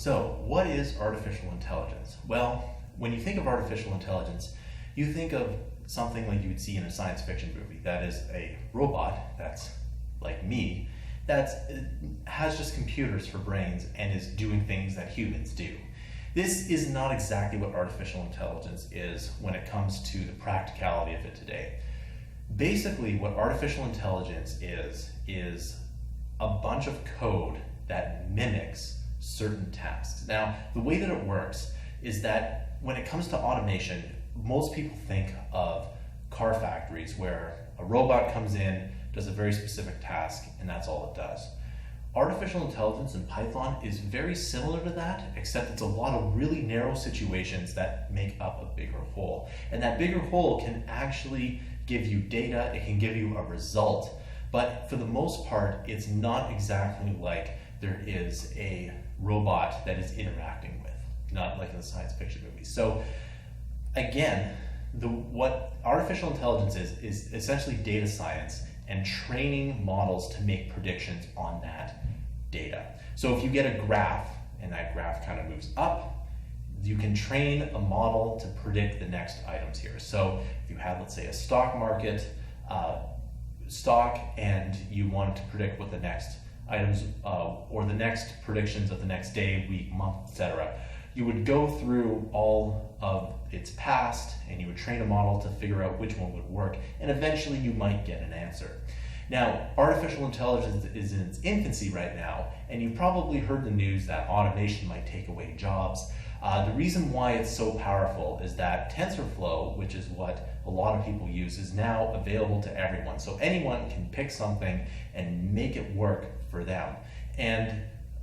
So, what is artificial intelligence? Well, when you think of artificial intelligence, you think of something like you would see in a science fiction movie. That is a robot that's like me, that has just computers for brains and is doing things that humans do. This is not exactly what artificial intelligence is when it comes to the practicality of it today. Basically, what artificial intelligence is a bunch of code that mimics certain tasks. Now, the way that it works is that when it comes to automation, most people think of car factories where a robot comes in, does a very specific task, and that's all it does. Artificial intelligence in Python is very similar to that, except it's a lot of really narrow situations that make up a bigger whole. And that bigger whole can actually give you data, it can give you a result, but for the most part, it's not exactly like there is a robot that is interacting with, not like in the science fiction movies. So again, what artificial intelligence is essentially data science and training models to make predictions on that data. So if you get a graph and that graph kind of moves up, you can train a model to predict the next items here. So if you had, let's say, a stock market stock and you wanted to predict what the next items or the next predictions of the next day, week, month, etc., you would go through all of its past and you would train a model to figure out which one would work, and eventually you might get an answer. Now, artificial intelligence is in its infancy right now, and you've probably heard the news that automation might take away jobs. The reason why it's so powerful is that TensorFlow, which is what a lot of people use, is now available to everyone. So anyone can pick something and make it work for them. And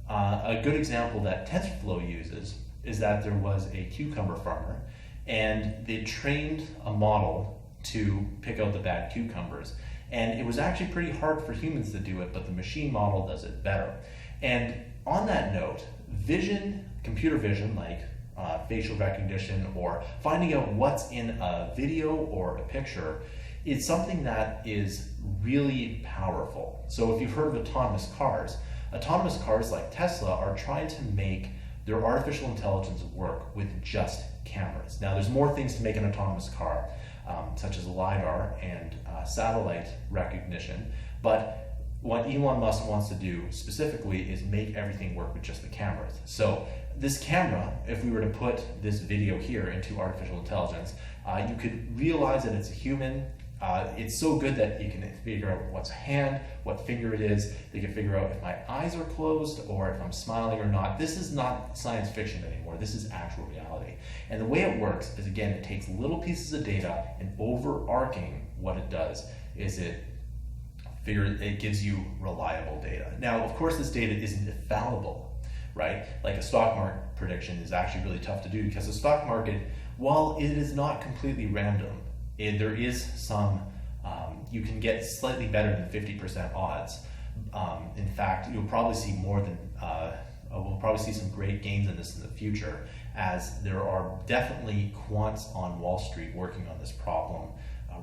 a good example that TensorFlow uses is that there was a cucumber farmer and they trained a model to pick out the bad cucumbers. And it was actually pretty hard for humans to do it, but the machine model does it better. And on that note, computer vision, like facial recognition or finding out what's in a video or a picture, is something that is really powerful. So if you've heard of autonomous cars like Tesla are trying to make their artificial intelligence work with just cameras. Now, there's more things to make an autonomous car, such as LiDAR and satellite recognition, but what Elon Musk wants to do specifically is make everything work with just the cameras. So this camera, if we were to put this video here into artificial intelligence, you could realize that it's a human. It's so good that you can figure out what's a hand, what finger it is. They can figure out if my eyes are closed or if I'm smiling or not. This is not science fiction anymore. This is actual reality. And the way it works is, again, it takes little pieces of data, and overarching what it does is it gives you reliable data. Now, of course, this data isn't infallible, right? Like a stock market prediction is actually really tough to do because the stock market, while it is not completely random, there is some, you can get slightly better than 50% odds. In fact, you'll probably see we'll probably see some great gains in this in the future, as there are definitely quants on Wall Street working on this problem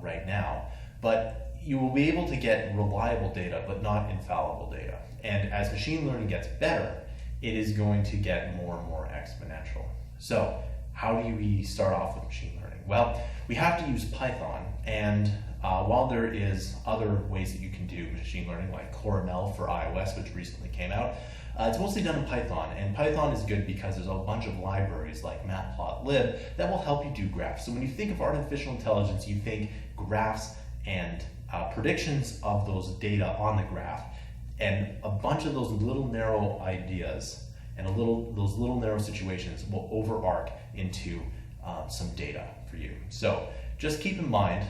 right now. But you will be able to get reliable data, but not infallible data. And as machine learning gets better, it is going to get more and more exponential. So how do we start off with machine learning? Well, we have to use Python, and while there is other ways that you can do machine learning, like CoreML for iOS, which recently came out, it's mostly done in Python, and Python is good because there's a bunch of libraries like Matplotlib that will help you do graphs. So when you think of artificial intelligence, you think graphs and predictions of those data on the graph, and a bunch of those little narrow ideas and those little narrow situations will overarch into some data for you. So just keep in mind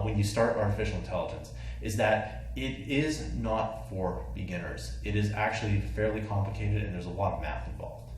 when you start artificial intelligence is that it is not for beginners. It is actually fairly complicated, and there's a lot of math involved.